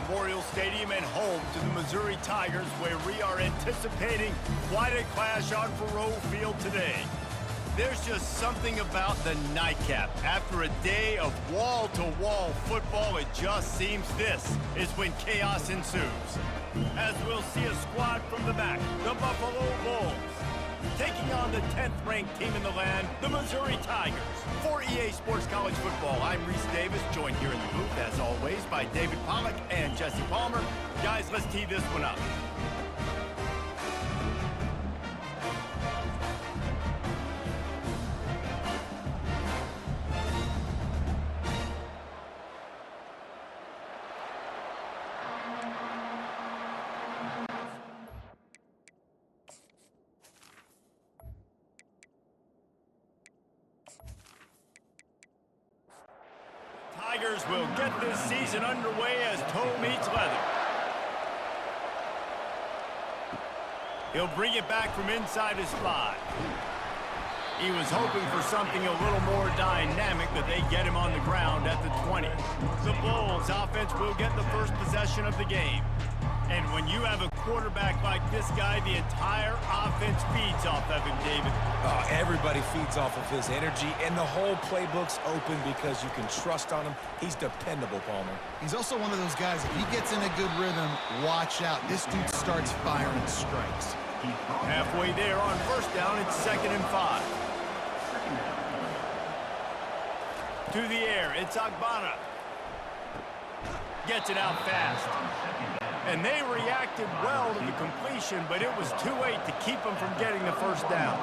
Memorial Stadium and home to the Missouri Tigers, where we are anticipating quite a clash on Faurot Field today. There's just something about the nightcap. After a day of wall-to-wall football, it just seems this is when chaos ensues. As we'll see a squad from the back, the Buffalo Bulls, taking on the 10th-ranked team in the land, the Missouri Tigers. For EA Sports College Football, I'm Reese Davis, joined here in the booth, as always, by David Pollack and Jesse Palmer. Guys, let's tee this one up. Tigers will get this season underway as toe meets leather. He'll bring it back from inside his 5. He was hoping for something a little more dynamic, but they get him on the ground at the 20. The Bulls offense will get the first possession of the game. And when you have a quarterback like this guy, the entire offense feeds off of him, David. Oh, everybody feeds off of his energy, and the whole playbook's open because you can trust on him. He's dependable, Palmer. He's also one of those guys, if he gets in a good rhythm, watch out. This dude starts firing strikes. Halfway there on first down, it's 2nd and 5. To the air, it's Agbana. Gets it out fast. And they reacted well to the completion, but it was too late to keep them from getting the first down.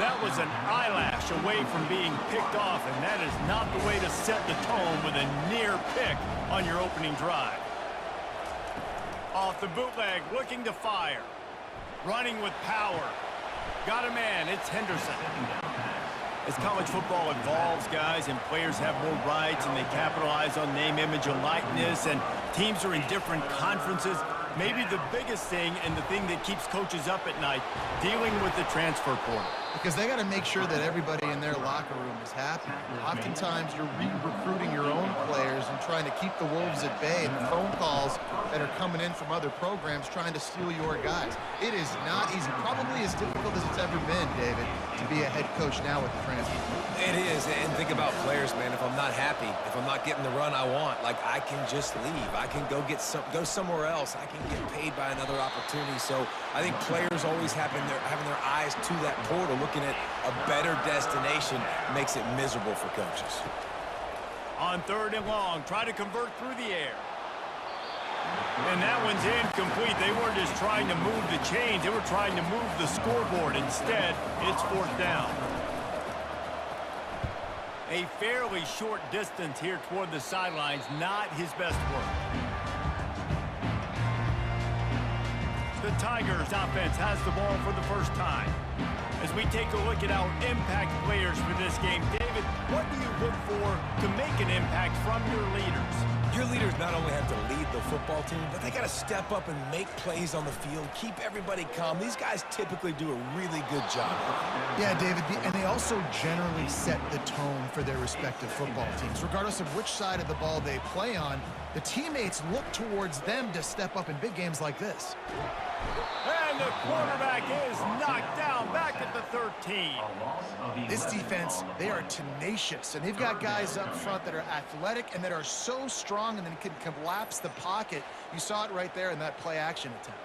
That was an eyelash away from being picked off, and that is not the way to set the tone with a near pick on your opening drive. Off the bootleg, looking to fire. Running with power. Got a man, it's Henderson. As college football evolves, guys, and players have more rights and they capitalize on name, image, and likeness, and teams are in different conferences, maybe the biggest thing and the thing that keeps coaches up at night, dealing with the transfer portal. Because they got to make sure that everybody in their locker room is happy. Oftentimes, you're re-recruiting your own players and trying to keep the wolves at bay, and the phone calls that are coming in from other programs trying to steal your guys. It is not easy. Probably as difficult as it's ever been, David, to be a head coach now with the transfer. It is, and think about players, man. If I'm not happy, if I'm not getting the run I want, like, I can just leave. I can go somewhere else. I can get paid by another opportunity. So I think players always having their eyes to that portal, looking at a better destination, makes it miserable for coaches. On 3rd and long, try to convert through the air. And that one's incomplete. They weren't just trying to move the chains, they were trying to move the scoreboard. Instead, it's 4th down. A fairly short distance here toward the sidelines, not his best work. The Tigers offense has the ball for the first time. As we take a look at our impact players for this game, David, what do you look for to make an impact from your leaders? Your leaders not only have to lead the football team, but they got to step up and make plays on the field, keep everybody calm. These guys typically do a really good job. Yeah, David, and they also generally set the tone for their respective football teams. Regardless of which side of the ball they play on, the teammates look towards them to step up in big games like this. And the quarterback is knocked down back at the 13. This defense, they are tenacious, and they've got guys up front that are athletic and that are so strong and then can collapse the pocket. You saw it right there in that play-action attempt.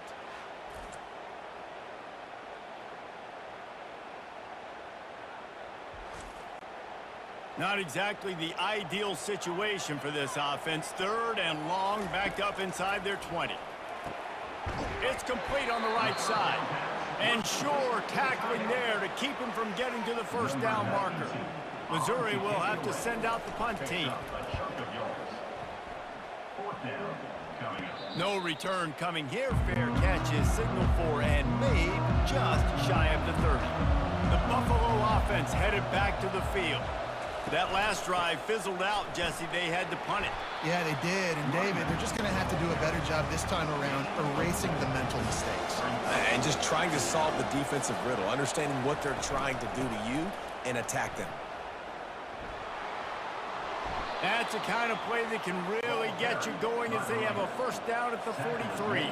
Not exactly the ideal situation for this offense. 3rd and long, backed up inside their 20. It's complete on the right side. And sure, tackling there to keep him from getting to the first down marker. Missouri will have to send out the punt team. No return coming here. Fair catch is signaled for and made just shy of the 30. The Buffalo offense headed back to the field. That last drive fizzled out, Jesse. They had to punt it. Yeah, they did. And, David, they're just going to have to do a better job this time around erasing the mental mistakes. And just trying to solve the defensive riddle, understanding what they're trying to do to you and attack them. That's the kind of play that can really get you going as they have a first down at the 43.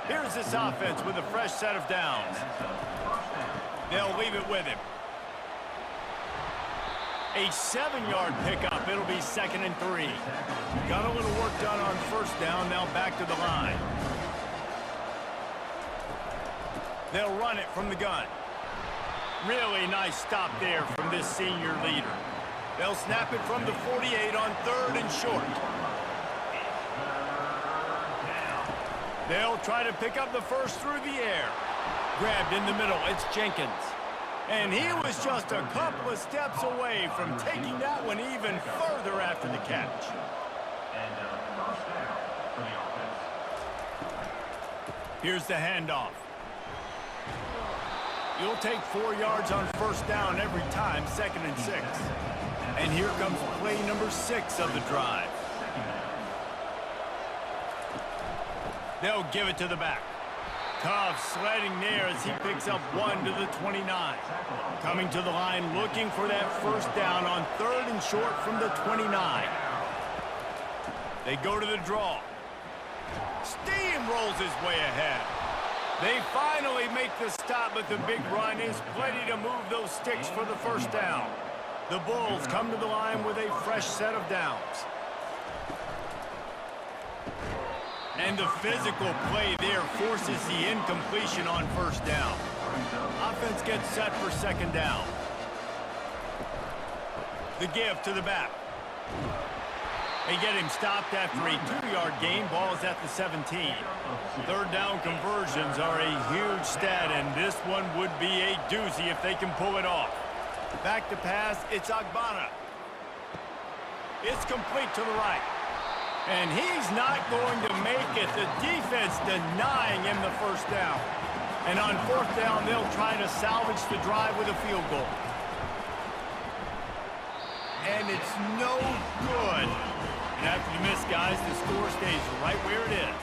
Here's this offense with a fresh set of downs. They'll leave it with him. A 7-yard pickup. It'll be 2nd and 3. Got a little work done on first down. Now back to the line. They'll run it from the gun. Really nice stop there from this senior leader. They'll snap it from the 48 on 3rd and short. They'll try to pick up the first through the air. Grabbed in the middle. It's Jenkins. And he was just a couple of steps away from taking that one even further after the catch. Here's the handoff. You'll take 4 yards on first down every time, 2nd and 6. And here comes play number 6 of the drive. They'll give it to the back. Tough sledding there as he picks up 1 to the 29. Coming to the line looking for that first down on 3rd and short from the 29. They go to the draw. Steamrolls his way ahead. They finally make the stop, but the big run is plenty to move those sticks for the first down. The Bulls come to the line with a fresh set of downs. And the physical play there forces the incompletion on first down. Offense gets set for 2nd down. The give to the back. They get him stopped after a 2-yard gain. Ball is at the 17. 3rd down conversions are a huge stat, and this one would be a doozy if they can pull it off. Back to pass, it's Agbana. It's complete to the right. And he's not going to make it. The defense denying him the first down. And on 4th down, they'll try to salvage the drive with a field goal. And it's no good. And after the miss, guys, the score stays right where it is.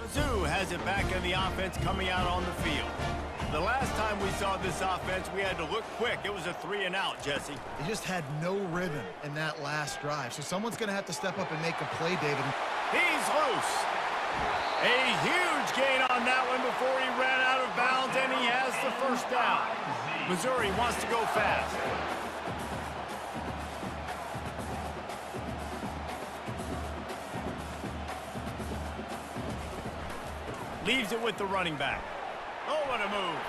Mizzou has it back in the offense coming out on the field. The last time we saw this offense, we had to look quick. It was a 3-and-out, Jesse. They just had no rhythm in that last drive. So someone's going to have to step up and make a play, David. He's loose. A huge gain on that one before he ran out of bounds, and he has the first down. Missouri wants to go fast. Leaves it with the running back. Oh, what a move.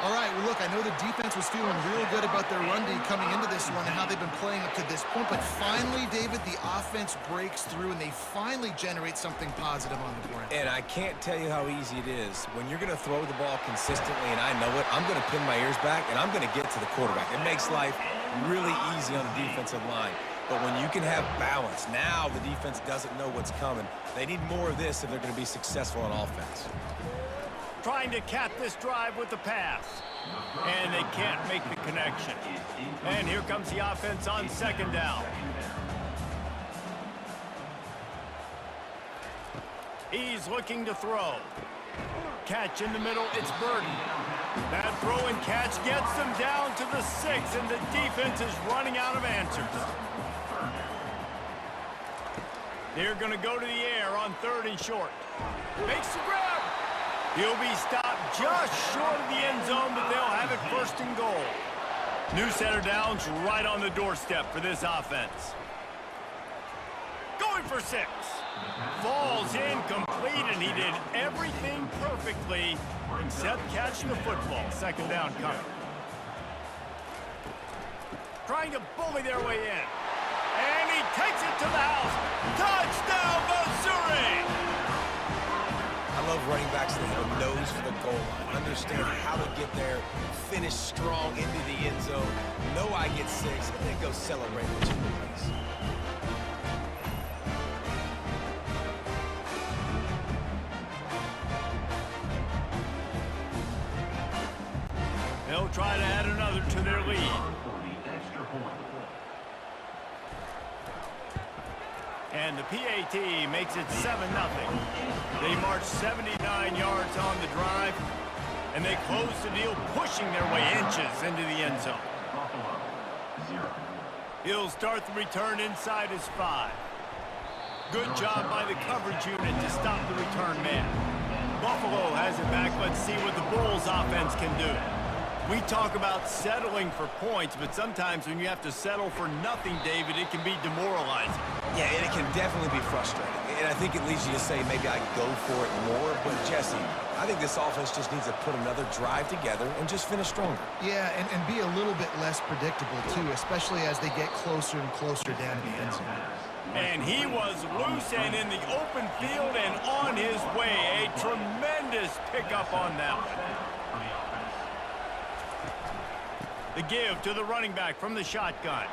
All right, well, look, I know the defense was feeling real good about their run D coming into this one and how they've been playing up to this point, but finally, David, the offense breaks through and they finally generate something positive on the ground. And I can't tell you how easy it is. When you're going to throw the ball consistently, and I know it, I'm going to pin my ears back, and I'm going to get to the quarterback. It makes life really easy on the defensive line. But when you can have balance, now the defense doesn't know what's coming. They need more of this if they're going to be successful on offense. Trying to cap this drive with the pass. And they can't make the connection. And here comes the offense on 2nd down. He's looking to throw. Catch in the middle, it's Burden. That throw and catch gets them down to the 6, and the defense is running out of answers. They're going to go to the air on 3rd and short. Makes the grab. He'll be stopped just short of the end zone, but they'll have it 1st and goal. New set of downs right on the doorstep for this offense. Going for 6. Falls incomplete. complete, and he did everything perfectly except catch the football. Second down coming. Trying to bully their way in. And he takes it to the house. Touchdown, Missouri! I love running backs that have a nose for the goal line, understand how to get there, finish strong into the end zone, know I get 6, and then go celebrate the chicken wings. They'll try to add another to their lead. And the PAT makes it 7-0. They march 79 yards on the drive, and they close the deal, pushing their way inches into the end zone. He'll start the return inside his 5. Good job by the coverage unit to stop the return man. Buffalo has it back. Let's see what the Bulls offense can do. We talk about settling for points, but sometimes when you have to settle for nothing, David, it can be demoralizing. Yeah, and it can definitely be frustrating. And I think it leads you to say maybe I go for it more. But, Jesse, I think this offense just needs to put another drive together and just finish stronger. Yeah, and be a little bit less predictable, too, especially as they get closer and closer down to the end zone. And he was loose and in the open field and on his way. A tremendous pickup on that one. The give to the running back from the shotgun.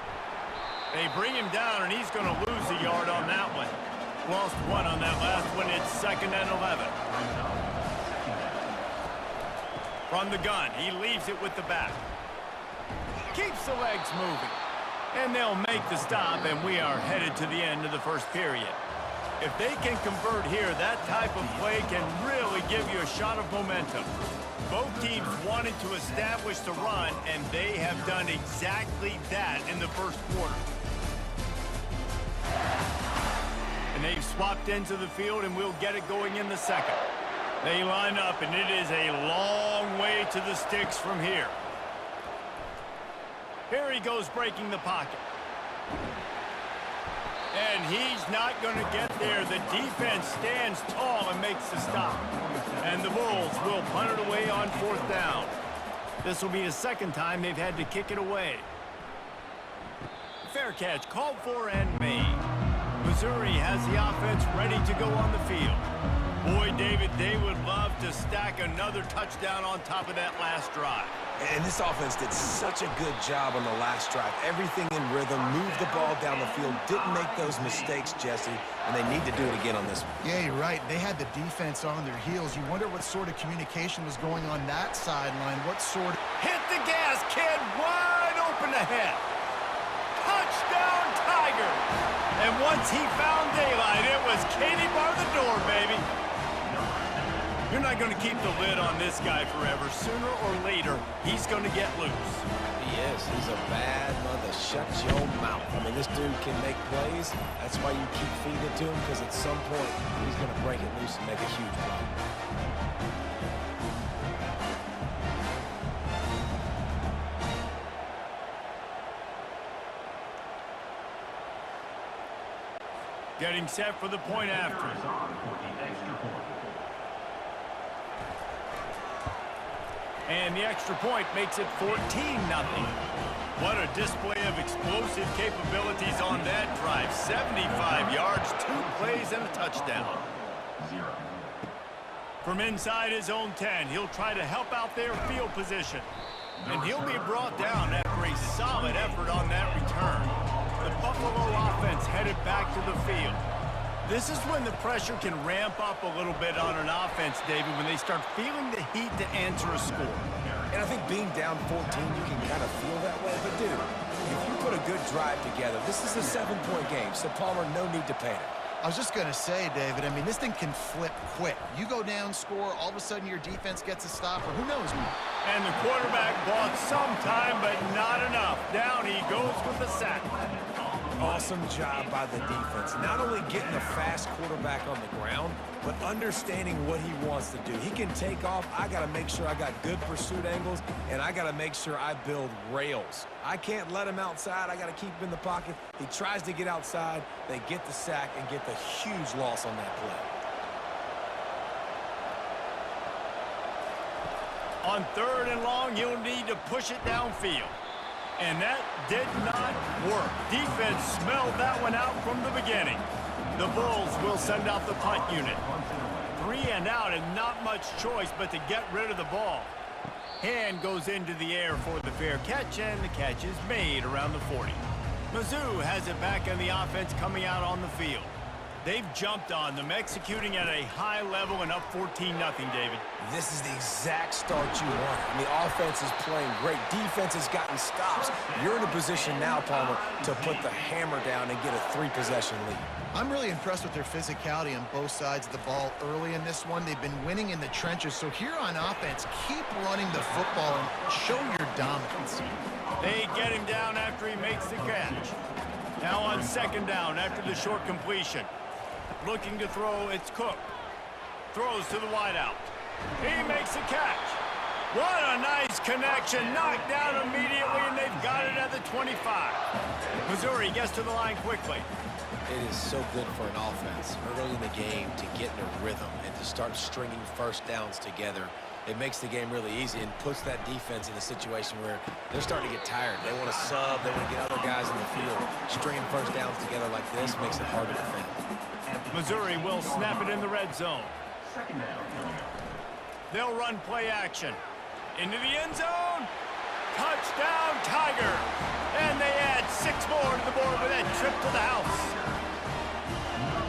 They bring him down, and he's going to lose a yard on that one. Lost 1 on that last one. It's 2nd and 11. From the gun, he leaves it with the back. Keeps the legs moving. And they'll make the stop, and we are headed to the end of the first period. If they can convert here, that type of play can really give you a shot of momentum. Both teams wanted to establish the run, and they have done exactly that in the first quarter. And they've swapped into the field, and we'll get it going in the second. They line up, and it is a long way to the sticks from here. Here he goes breaking the pocket. And he's not going to get there. The defense stands tall and makes the stop. And the Bulls will punt it away on 4th down. This will be the second time they've had to kick it away. Fair catch called for and made. Missouri has the offense ready to go on the field. Boy, David, they would love to stack another touchdown on top of that last drive. And this offense did such a good job on the last drive. Everything in rhythm, moved the ball down the field, didn't make those mistakes, Jesse, and they need to do it again on this one. Yeah, you're right. They had the defense on their heels. You wonder what sort of communication was going on that sideline. What sort of... Hit the gas, kid. Wide open ahead. Touchdown, Tigers. And once he found daylight, it was Katie bar the door, baby. You're not going to keep the lid on this guy forever. Sooner or later, he's going to get loose. He is. He's a bad mother. Shut your mouth. I mean, this dude can make plays. That's why you keep feeding it to him, because at some point, he's going to break it loose and make a huge play. Getting set for the point after. And the extra point makes it 14-0. What a display of explosive capabilities on that drive. 75 yards, 2 plays, and a touchdown. From inside his own 10, he'll try to help out their field position. And he'll be brought down after a solid effort on that return. The Buffalo offense headed back to the field. This is when the pressure can ramp up a little bit on an offense, David, when they start feeling the heat to answer a score. And I think being down 14, you can kind of feel that way. But, dude, if you put a good drive together, this is a 7-point game, so Palmer, no need to panic. I was just going to say, David, I mean, this thing can flip quick. You go down, score, all of a sudden your defense gets a stop, or who knows? And the quarterback bought some time, but not enough. Down he goes with the sack. Awesome job by the defense. Not only getting a fast quarterback on the ground, but understanding what he wants to do. He can take off. I got to make sure I got good pursuit angles, and I got to make sure I build rails. I can't let him outside. I got to keep him in the pocket. He tries to get outside. They get the sack and get the huge loss on that play. On 3rd and long, he'll need to push it downfield. And that did not work. Defense smelled that one out from the beginning. The Bulls will send out the punt unit. 3 and out and not much choice but to get rid of the ball. Hand goes into the air for the fair catch, and the catch is made around the 40. Mizzou has it back in the offense coming out on the field. They've jumped on them, executing at a high level and up 14-0, David. This is the exact start you want. I mean, offense is playing great. Defense has gotten stops. You're in a position now, Palmer, to put the hammer down and get a 3-possession lead. I'm really impressed with their physicality on both sides of the ball early in this one. They've been winning in the trenches, so here on offense, keep running the football and show your dominance. They get him down after he makes the catch. Now on 2nd down after the short completion. Looking to throw, it's Cook. Throws to the wideout. He makes the catch. What a nice connection. Knocked down immediately, and they've got it at the 25. Missouri gets to the line quickly. It is so good for an offense early in the game to get in a rhythm and to start stringing first downs together. It makes the game really easy and puts that defense in a situation where they're starting to get tired. They want to sub. They want to get other guys in the field. Stringing first downs together like this makes it hard to defend. Missouri will snap it in the red zone. They'll run play action. Into the end zone. Touchdown, Tigers. And they add 6 more to the board with that trip to the house.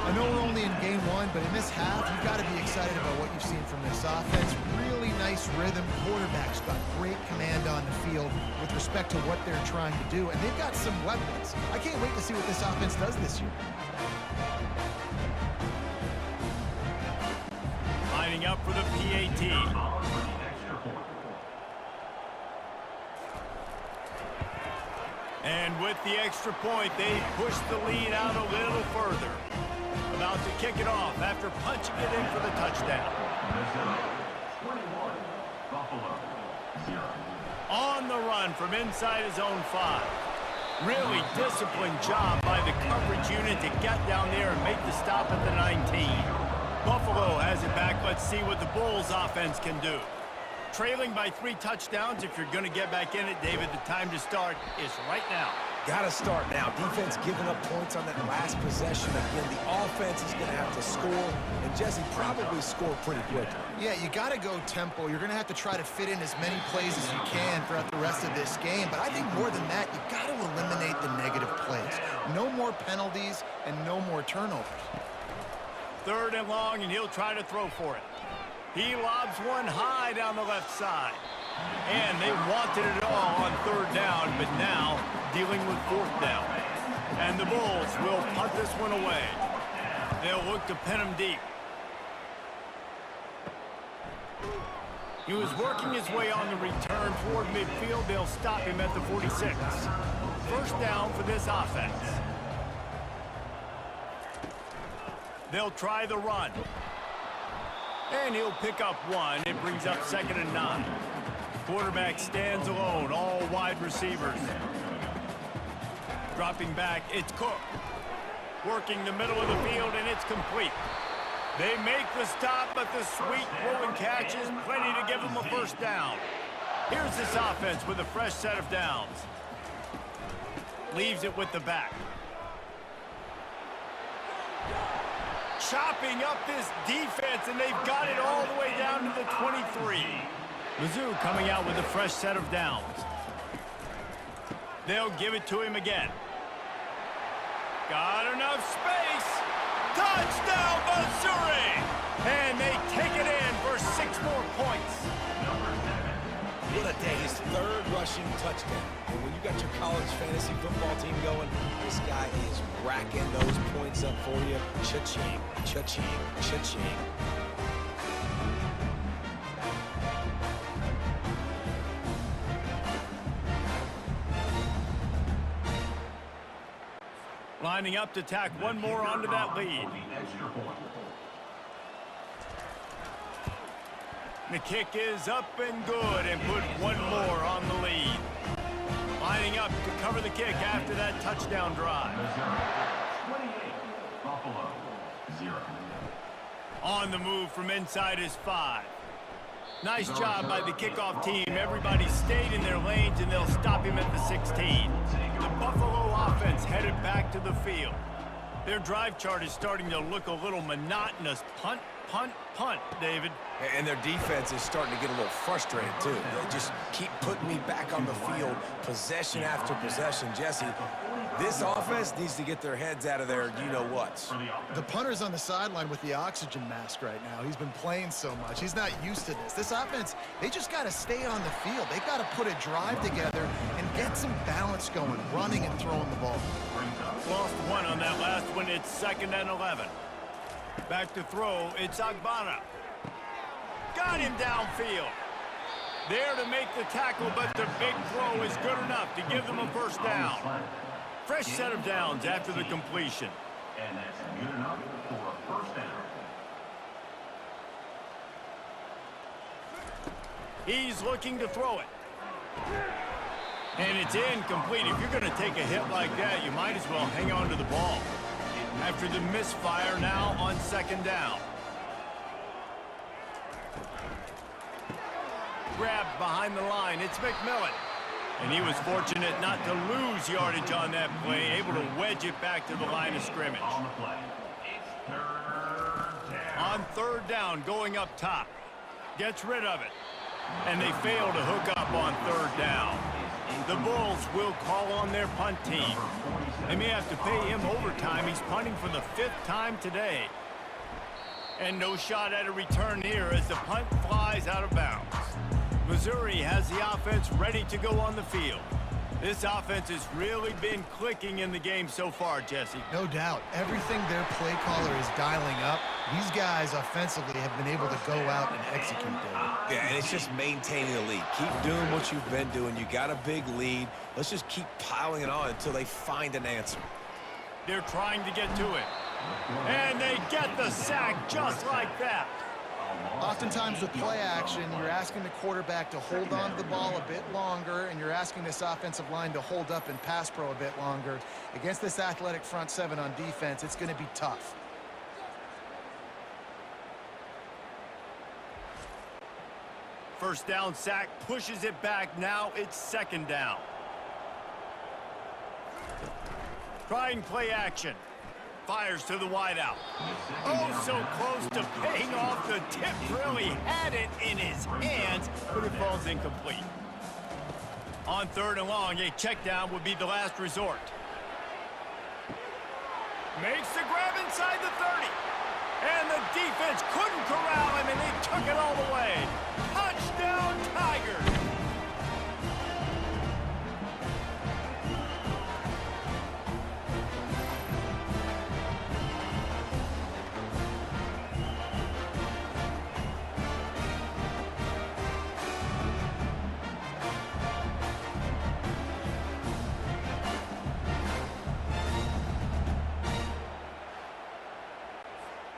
I know we're only in game 1, but in this half, you've got to be excited about what you've seen from this offense. Really nice rhythm. Quarterback's got great command on the field with respect to what they're trying to do, and they've got some weapons. I can't wait to see what this offense does this year. Lining up for the PAT. And with the extra point, they push the lead out a little further. About to kick it off after punching it in for the touchdown. On the run from inside his own 5. Really disciplined job by the coverage unit to get down there and make the stop at the 19. Buffalo has it back. Let's see what the Bulls offense can do. Trailing by 3 touchdowns. If you're going to get back in it, David, the time to start is right now. Got to start now. Defense giving up points on that last possession. Again, the offense is going to have to score, and Jesse probably score pretty quickly. Yeah, you got to go tempo. You're going to have to try to fit in as many plays as you can throughout the rest of this game. But I think more than that, you got to eliminate the negative plays. No more penalties and no more turnovers. 3rd and long, and he'll try to throw for it. He lobs one high down the left side. And they wanted it all on 3rd down, but now dealing with 4th down. And the Bulls will punt this one away. They'll look to pin him deep. He was working his way on the return toward midfield. They'll stop him at the 46. 1st down for this offense. They'll try the run. And he'll pick up 1. It brings up 2nd and 9. Quarterback stands alone, all wide receivers. Dropping back, it's Cook. Working the middle of the field, and it's complete. They make the stop, but the sweet rolling catch is plenty to give them a 1st down. Here's this offense with a fresh set of downs. Leaves it with the back. Chopping up this defense, and they've got it all the way down to the 23. Mizzou coming out with a fresh set of downs. They'll give it to him again. Got enough space. Touchdown, Missouri! And they take it in for 6 more points. What a day. His 3rd rushing touchdown. And when you got your college fantasy football team going, this guy is racking those points up for you. Cha-ching, cha-ching, cha-ching. Lining up to tack 1 more onto that lead. The kick is up and good, and put 1 more on the lead. Lining up to cover the kick after that touchdown drive. 28, Buffalo, 0. On the move from inside his 5. Nice job by the kickoff team. Everybody stayed in their lanes, and they'll stop him at the 16. The Buffalo offense headed back to the field. Their drive chart is starting to look a little monotonous. Punt, punt, punt, David. And their defense is starting to get a little frustrated, too. They just keep putting me back on the field, possession after possession. Jesse, this offense needs to get their heads out of their you-know-whats. The punter's on the sideline with the oxygen mask right now. He's been playing so much. He's not used to this. This offense, they just got to stay on the field. They got to put a drive together and get some balance going, running and throwing the ball. Lost one on that last one. It's 2nd and 11. Back to throw. It's Agbana. Got him downfield. There to make the tackle, but the big throw is good enough to give them a first down. Fresh set of downs after the completion. And that's good enough for a first down. He's looking to throw it. And it's incomplete. If you're going to take a hit like that, you might as well hang on to the ball. After the misfire, now on 2nd down. Grabbed behind the line. It's McMillan. And he was fortunate not to lose yardage on that play, able to wedge it back to the line of scrimmage. On 3rd down, going up top. Gets rid of it. And they fail to hook up on 3rd down. The Bulls will call on their punt team. They may have to pay him overtime. He's punting for the 5th time today. And no shot at a return here as the punt flies out of bounds. Missouri has the offense ready to go on the field. This offense has really been clicking in the game so far, Jesse. No doubt. Everything their play caller is dialing up, these guys offensively have been able to go out and execute, David. Yeah, and it's just maintaining the lead. Keep doing what you've been doing. You got a big lead. Let's just keep piling it on until they find an answer. They're trying to get to it. And they get the sack just like that. Oftentimes with play action, you're asking the quarterback to hold on to the ball a bit longer, and you're asking this offensive line to hold up in pass pro a bit longer. Against this athletic front seven on defense, it's going to be tough. First down sack, pushes it back. Now it's 2nd down. Trying play action. Fires to the wideout. Oh, so close to paying off. The tip really had it in his hands, but it falls incomplete. On 3rd and long, a check down would be the last resort. Makes the grab inside the 30. And the defense couldn't corral him, and they took it all the way. Touchdown, Tigers!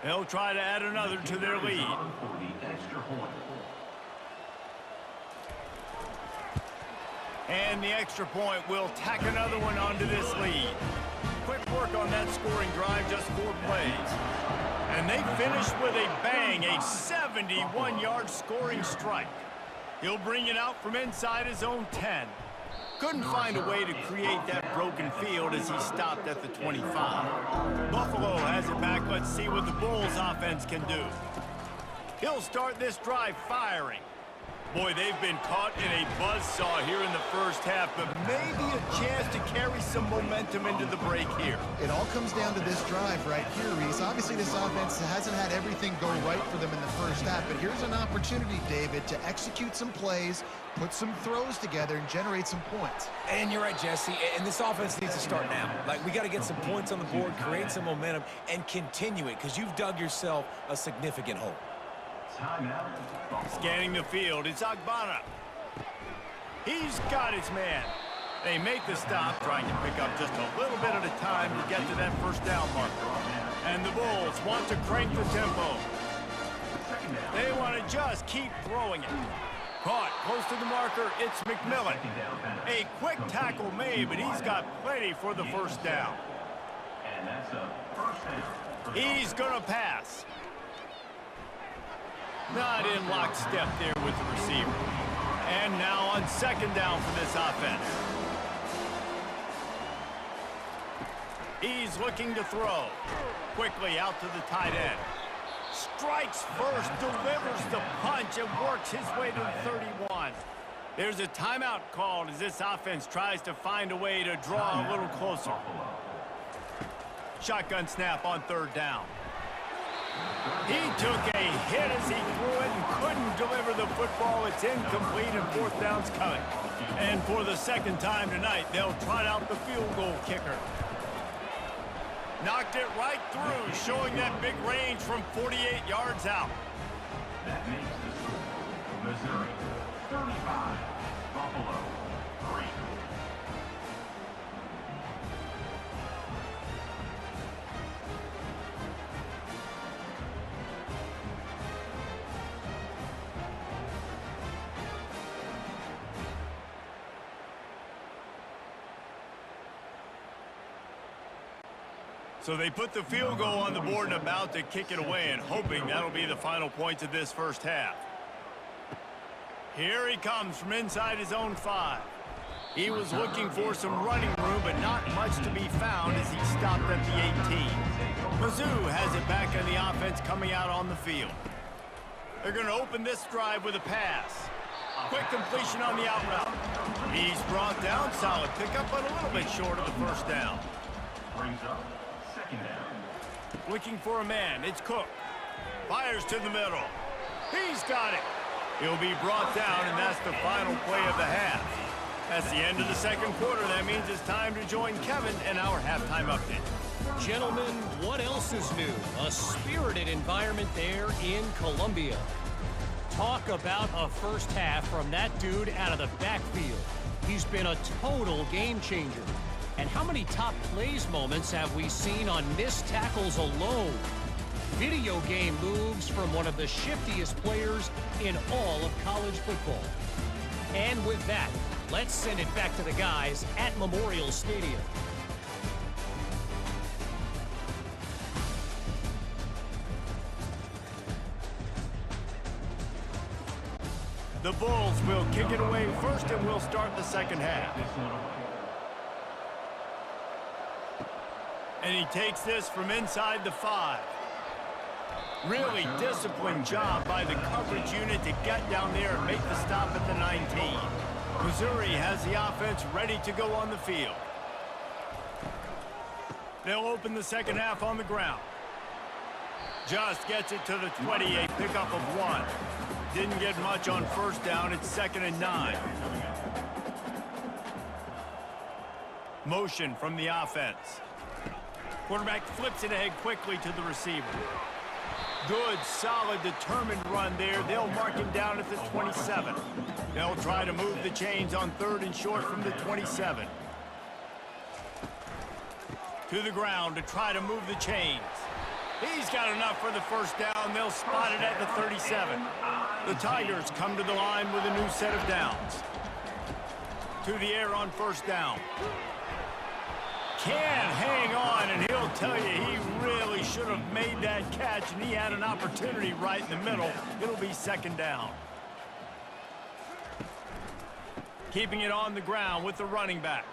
They'll try to add another to their lead. And the extra point will tack another one onto this lead. Quick work on that scoring drive, just 4 plays. And they finish with a bang, a 71-yard scoring strike. He'll bring it out from inside his own 10. Couldn't find a way to create that broken field as he stopped at the 25. Buffalo has it back. Let's see what the Bulls offense can do. He'll start this drive firing. Boy, they've been caught in a buzzsaw here in the first half, but maybe a chance to carry some momentum into the break here. It all comes down to this drive right here, Reese. Obviously, this offense hasn't had everything go right for them in the first half, but here's an opportunity, David, to execute some plays, put some throws together, and generate some points. And you're right, Jesse, and this offense needs to start now. Like, we got to get some points on the board, create some momentum, and continue it, because you've dug yourself a significant hole. Scanning the field, it's Agbana. He's got his man. They make the stop, trying to pick up just a little bit at a time to get to that first down marker. And the Bulls want to crank the tempo. They want to just keep throwing it. Caught close to the marker, it's McMillan. A quick tackle made, but he's got plenty for the first down. He's going to pass. Not in lockstep there with the receiver. And now on second down for this offense. He's looking to throw. Quickly out to the tight end. Strikes first, delivers the punch, and works his way to the 31. There's a timeout called as this offense tries to find a way to draw a little closer. Shotgun snap on third down. He took a hit as he threw it and couldn't deliver the football. It's incomplete and fourth down's coming. And for the second time tonight, they'll trot out the field goal kicker. Knocked it right through, showing that big range from 48 yards out. That makes the score Missouri 35, Buffalo 3. So they put the field goal on the board and about to kick it away, and hoping that'll be the final points of this first half. Here he comes from inside his own 5. He was looking for some running room, but not much to be found as he stopped at the 18. Mizzou has it back on the offense coming out on the field. They're going to open this drive with a pass. Quick completion on the out route. He's brought down, solid pickup, but a little bit short of the first down. Brings up second down. Looking for a man, it's Cook. Fires to the middle. He's got it. He'll be brought down, and that's the final play of the half. That's the end of the second quarter. That means it's time to join Kevin and our halftime update. Gentlemen, what else is new? A spirited environment there in Columbia. Talk about a first half from that dude out of the backfield. He's been a total game changer. And how many top plays moments have we seen on missed tackles alone? Video game moves from one of the shiftiest players in all of college football. And with that, let's send it back to the guys at Memorial Stadium. The Bulls will kick it away first, and we'll start the second half. And he takes this from inside the 5. Really disciplined job by the coverage unit to get down there and make the stop at the 19. Missouri has the offense ready to go on the field. They'll open the second half on the ground. Just gets it to the 20, a pickup of 1. Didn't get much on first down. It's 2nd and 9. Motion from the offense. Quarterback flips it ahead quickly to the receiver. Good, solid, determined run there. They'll mark him down at the 27. They'll try to move the chains on 3rd and short from the 27. To the ground to try to move the chains. He's got enough for the first down. They'll spot it at the 37. The Tigers come to the line with a new set of downs. To the air on first down. Can't hang on, and he'll tell you he really should have made that catch, and he had an opportunity right in the middle. It'll be 2nd down. Keeping it on the ground with the running back.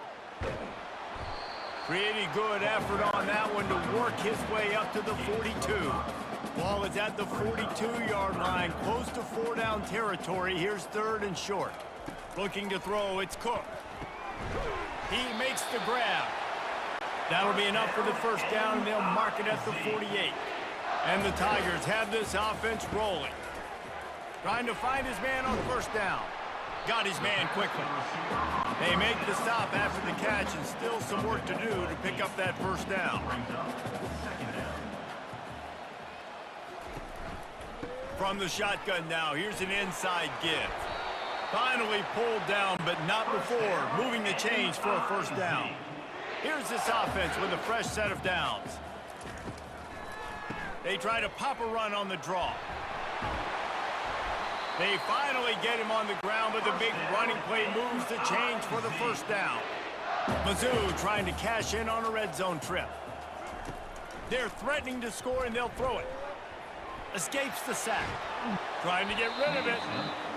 Pretty good effort on that one to work his way up to the 42. Ball is at the 42-yard line, close to 4-down territory. Here's 3rd and short. Looking to throw, it's Cook. He makes the grab. That'll be enough for the first down, and they'll mark it at the 48. And the Tigers have this offense rolling. Trying to find his man on first down. Got his man quickly. They make the stop after the catch, and still some work to do to pick up that first down. From the shotgun now, here's an inside give. Finally pulled down, but not before moving the chains for a first down. Here's this offense with a fresh set of downs. They try to pop a run on the draw. They finally get him on the ground, but the big running play moves the chains for the first down. Mizzou trying to cash in on a red zone trip. They're threatening to score, and they'll throw it. Escapes the sack. Trying to get rid of it.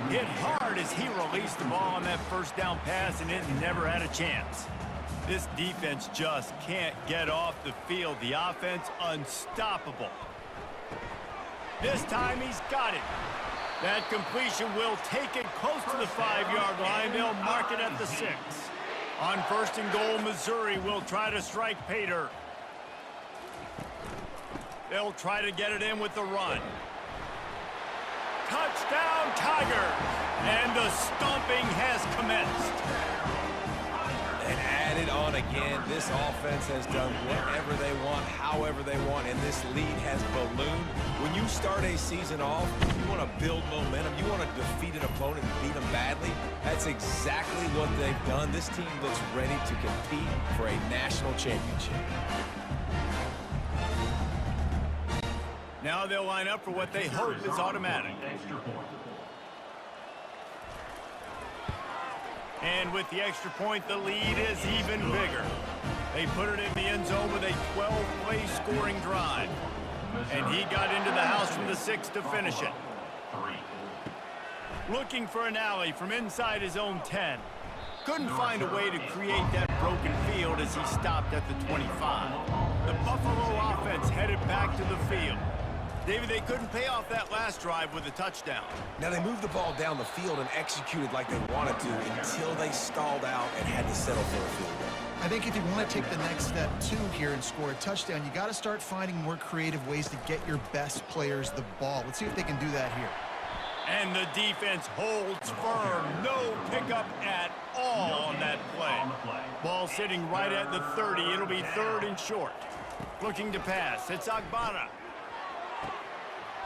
Hit hard as he released the ball on that first down pass, and it never had a chance. This defense just can't get off the field. The offense unstoppable. This time he's got it. That completion will take it close to the 5-yard line. They'll mark it at the 6. On 1st and goal, Missouri will try to strike pay dirt. They'll try to get it in with the run. Touchdown, Tigers! And the stomping has commenced. And added on again, this offense has done whatever they want, however they want, and this lead has ballooned. When you start a season off, you want to build momentum. You want to defeat an opponent and beat them badly. That's exactly what they've done. This team looks ready to compete for a national championship. Now they'll line up for what they hope is automatic. And with the extra point, the lead is even bigger. They put it in the end zone with a 12-play scoring drive. And he got into the house from the 6 to finish it. Looking for an alley from inside his own 10. Couldn't find a way to create that broken field as he stopped at the 25. The Buffalo offense headed back to the field. David, they couldn't pay off that last drive with a touchdown. Now, they moved the ball down the field and executed like they wanted to until they stalled out and had to settle for a field goal. I think if you want to take the next step, too, here and score a touchdown, you got to start finding more creative ways to get your best players the ball. Let's see if they can do that here. And the defense holds firm. No pickup at all on that play. Ball sitting right at the 30. It'll be 3rd and short. Looking to pass. It's Agbana.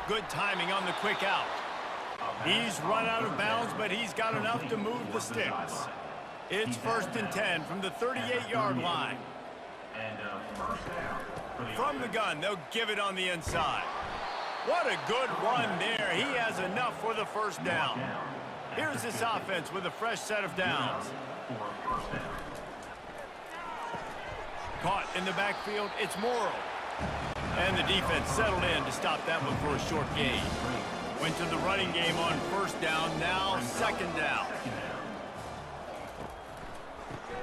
Good timing on the quick out. He's run out of bounds, but he's got enough to move the sticks. It's 1st and 10 from the 38-yard line. From the gun, they'll give it on the inside. What a good run there. He has enough for the first down. Here's this offense with a fresh set of downs. Caught in the backfield, it's Morrow. And the defense settled in to stop that one for a short gain. Went to the running game on 1st down, now 2nd down.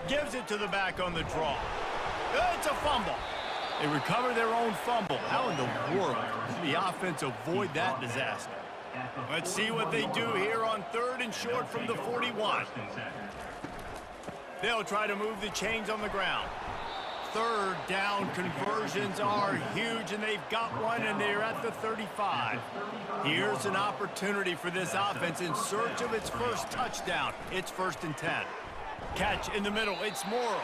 Gives it to the back on the draw. It's a fumble. They recover their own fumble. How in the world did the offense avoid that disaster? Let's see what they do here on 3rd and short from the 41. They'll try to move the chains on the ground. 3rd down conversions are huge, and they've got one, and they're at the 35. Here's an opportunity for this offense in search of its first touchdown. It's 1st and 10. Catch in the middle. It's Morrow.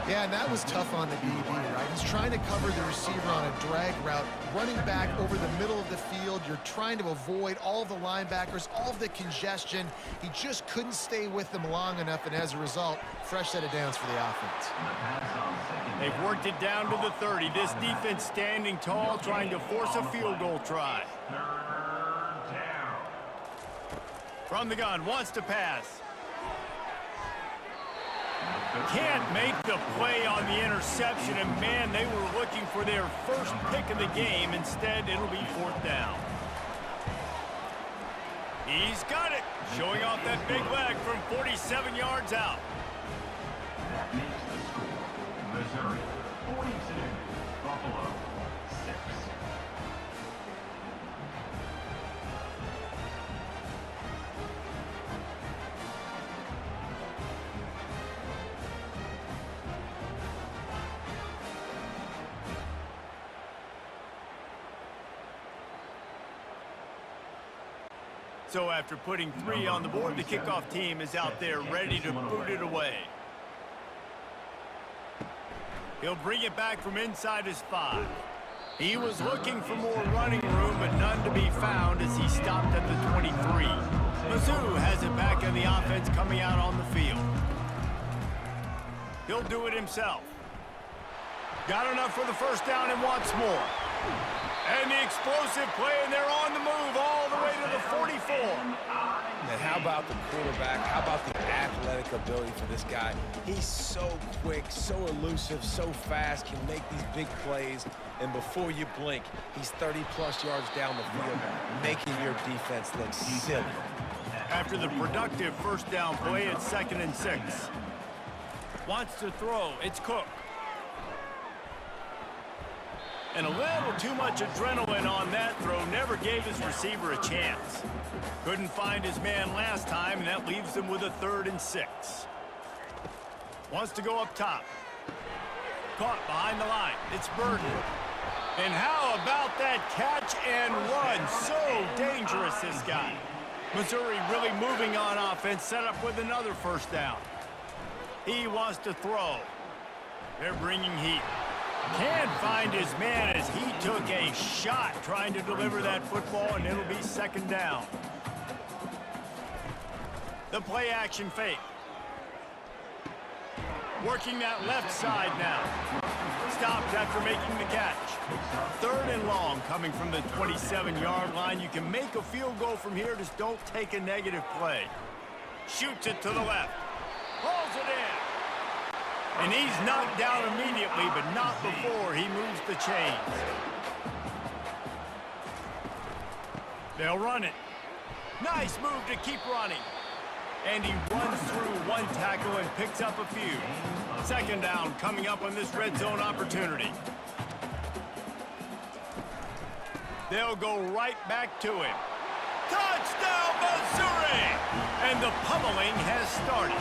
Yeah, and that was tough on the DB, right? He's trying to cover the receiver on a drag route, running back over the middle of the field. You're trying to avoid all of the linebackers, all of the congestion. He just couldn't stay with them long enough, and as a result, fresh set of downs for the offense. They've worked it down to the 30. This defense standing tall, trying to force a field goal try. From the gun, wants to pass. Can't make the play on the interception, and man, they were looking for their first pick of the game. Instead, it'll be 4th down. He's got it, showing off that big leg from 47 yards out. That makes the score Missouri 42, Buffalo 6. So after putting 3 on the board, the kickoff team is out there ready to boot it away. He'll bring it back from inside his 5. He was looking for more running room, but none to be found as he stopped at the 23. Mizzou has it back on the offense coming out on the field. He'll do it himself. Got enough for the first down and wants more. And the explosive play, and they're on the move all the way to the 44. And how How about the quarterback? How about the athletic ability for this guy? He's so quick, so elusive, so fast, can make these big plays, and before you blink, he's 30-plus yards down the field, making your defense look silly. After the productive first down play, it's 2nd and 6. Wants to throw. It's Cook. And a little too much adrenaline on that throw. Never gave his receiver a chance. Couldn't find his man last time, and that leaves him with a 3rd and 6. Wants to go up top. Caught behind the line. It's Burton. And how about that catch and run? So dangerous, this guy. Missouri really moving on offense, set up with another first down. He wants to throw. They're bringing heat. Can't find his man as he took a shot trying to deliver that football, and it'll be 2nd down. The play action fake. Working that left side now. Stopped after making the catch. 3rd and long coming from the 27-yard line. You can make a field goal from here, just don't take a negative play. Shoots it to the left. Pulls it in. And he's knocked down immediately, but not before he moves the chains. They'll run it. Nice move to keep running. And he runs through one tackle and picks up a few. 2nd down coming up on this red zone opportunity. They'll go right back to him. Touchdown, Missouri! And the pummeling has started.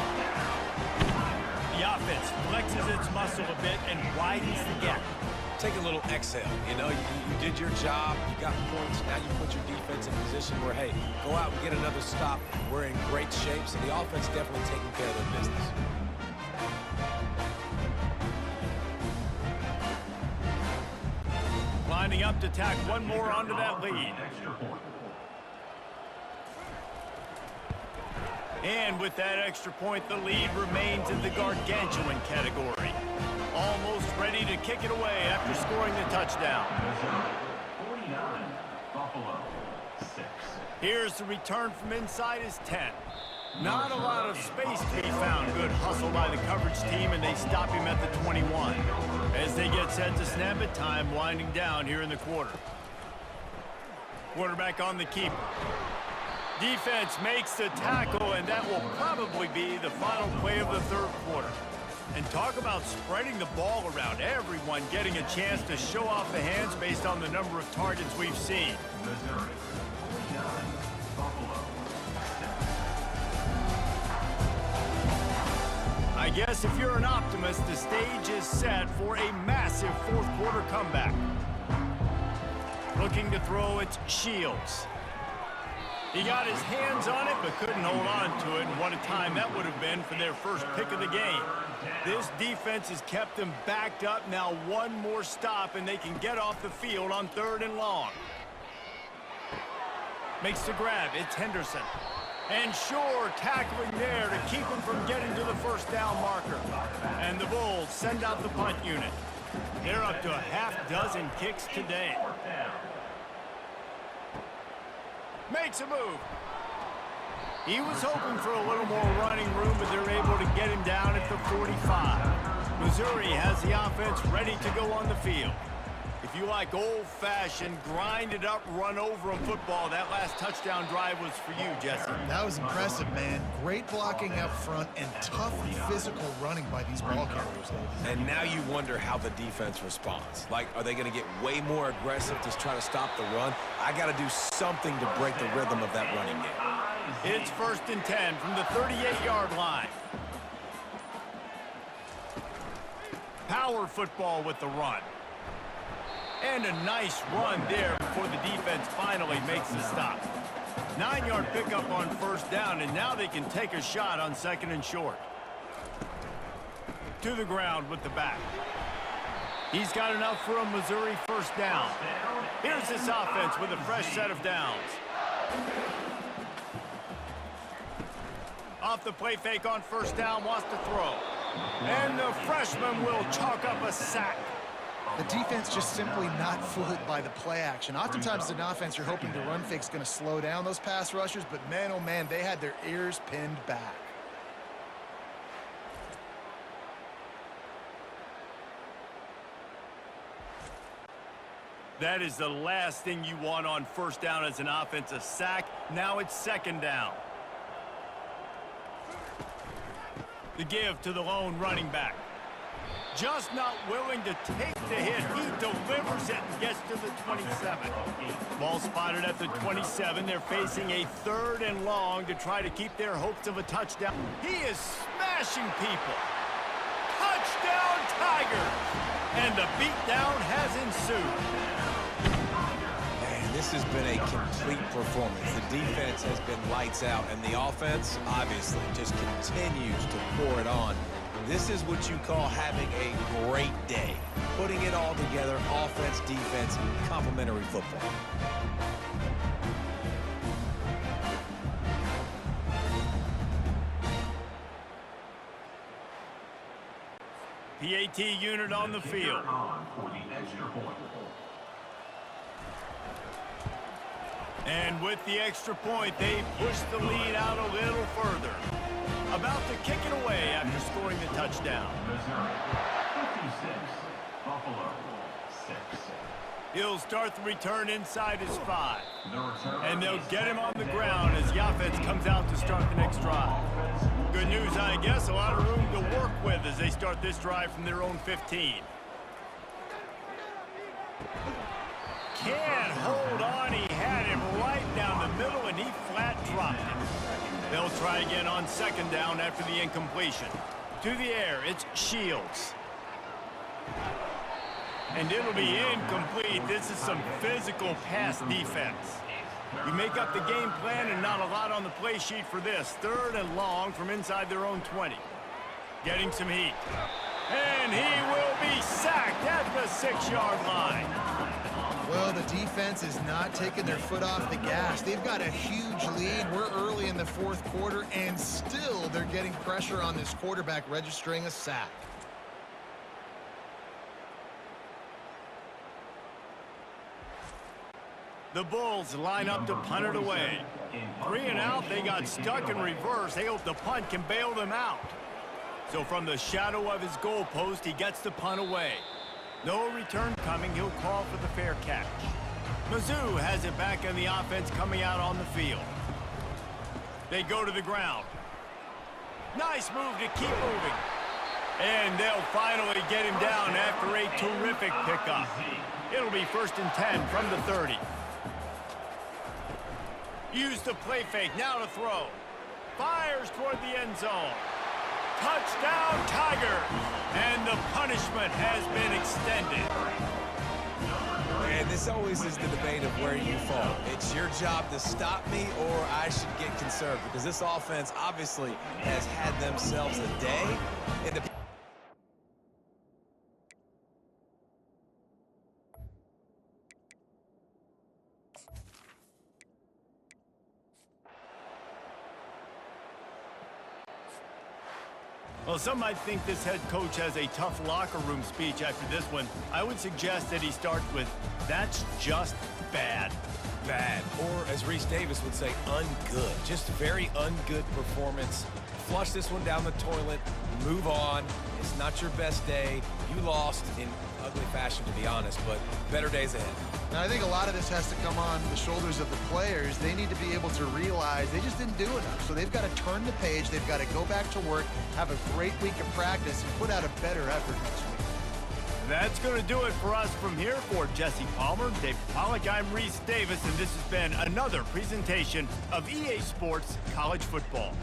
The offense flexes its muscle a bit and widens the gap. Take a little exhale. You know, you did your job, you got points, now you put your defense in a position where, hey, go out and get another stop. We're in great shape, so the offense definitely taking care of their business. Lining up to tack one more onto that lead. And with that extra point, the lead remains in the gargantuan category. Almost ready to kick it away after scoring the touchdown. 49, Buffalo, 6. Here's the return from inside his 10. Not a lot of space to be found. Good hustle by the coverage team, and they stop him at the 21. As they get set to snap it, time winding down here in the quarter. Quarterback on the keeper. Defense makes the tackle, and that will probably be the final play of the 3rd quarter. And talk about spreading the ball around. Everyone getting a chance to show off the hands based on the number of targets we've seen. Missouri, 49, Buffalo, 6. I guess if you're an optimist, the stage is set for a massive 4th quarter comeback. Looking to throw, it's Shields. He got his hands on it, but couldn't hold on to it, and what a time that would have been for their first pick of the game. This defense has kept them backed up. Now one more stop, and they can get off the field on 3rd and long. Makes the grab. It's Henderson. And Shore tackling there to keep him from getting to the first down marker. And the Bulls send out the punt unit. They're up to a half-dozen kicks today. Makes a move. He was hoping for a little more running room, but they're able to get him down at the 45. Missouri has the offense ready to go on the field. If you like old-fashioned, grind-it-up, run-over-'em football, that last touchdown drive was for you, Jesse. That was impressive, man. Great blocking up front and tough physical running by these ball carriers. And now you wonder how the defense responds. Like, are they going to get way more aggressive to try to stop the run? I got to do something to break the rhythm of that running game. It's 1st and 10 from the 38-yard line. Power football with the run. And a nice run there before the defense finally makes the stop. 9-yard pickup on 1st down, and now they can take a shot on 2nd and short. To the ground with the back. He's got enough for a Missouri first down. Here's this offense with a fresh set of downs. Off the play fake on 1st down, wants to throw. And the freshman will chalk up a sack. The defense just simply not fooled by the play action. Oftentimes as an offense, you're hoping the run fake's going to slow down those pass rushers, but man, oh man, they had their ears pinned back. That is the last thing you want on first down as an offensive sack. Now it's second down. The give to the lone running back. Just not willing to take the hit. He delivers it and gets to the 27. Ball spotted at the 27. They're facing a 3rd and long to try to keep their hopes of a touchdown. He is smashing people. Touchdown Tigers! And the beatdown has ensued. This has been a complete performance. The defense has been lights out, and the offense, obviously, just continues to pour it on. This is what you call having a great day. Putting it all together, offense, defense, complementary football. PAT unit on the field. For the extra point. And with the extra point, they push the lead out a little further. About to kick it away after scoring the touchdown. Missouri 56, Buffalo 6. He'll start the return inside his 5. The return And they'll get him on the ground as the offense comes out to start the next drive. Good news, I guess, a lot of room to work with as they start this drive from their own 15. Can't hold on. He had him right down the middle, and he flat dropped it. They'll try again on second down after the incompletion. To the air, it's Shields. And it'll be incomplete. This is some physical pass defense. You make up the game plan and not a lot on the play sheet for this. 3rd and long from inside their own 20. Getting some heat. And he will be sacked at the 6-yard line. Well, the defense is not taking their foot off the gas. They've got a huge lead. We're early in the 4th quarter, and still they're getting pressure on this quarterback, registering a sack. The Bulls line up to punt it away. 3 and out, they got stuck in reverse. They hope the punt can bail them out. So from the shadow of his goalpost, he gets the punt away. No return coming. He'll call for the fair catch. Mizzou has it back in the offense coming out on the field. They go to the ground. Nice move to keep moving. And they'll finally get him down after a terrific pickup. It'll be 1st and 10 from the 30. Use the play fake, now to throw. Fires toward the end zone. Touchdown, Tigers! And the punishment has been extended. And this always is the debate of where you fall. It's your job to stop me, or I should get conservative, because this offense obviously has had themselves a day in the... Well, some might think this head coach has a tough locker room speech after this one. I would suggest that he starts with, "That's just bad." Bad, or as Reese Davis would say, ungood. Just very ungood performance. Flush this one down the toilet, move on. It's not your best day. You lost in ugly fashion, to be honest, but better days ahead. Now, I think a lot of this has to come on the shoulders of the players. They need to be able to realize they just didn't do enough. So they've got to turn the page. They've got to go back to work, have a great week of practice, and put out a better effort next week. That's going to do it for us from here. For Jesse Palmer, Dave Pollack, I'm Reese Davis, and this has been another presentation of EA Sports College Football.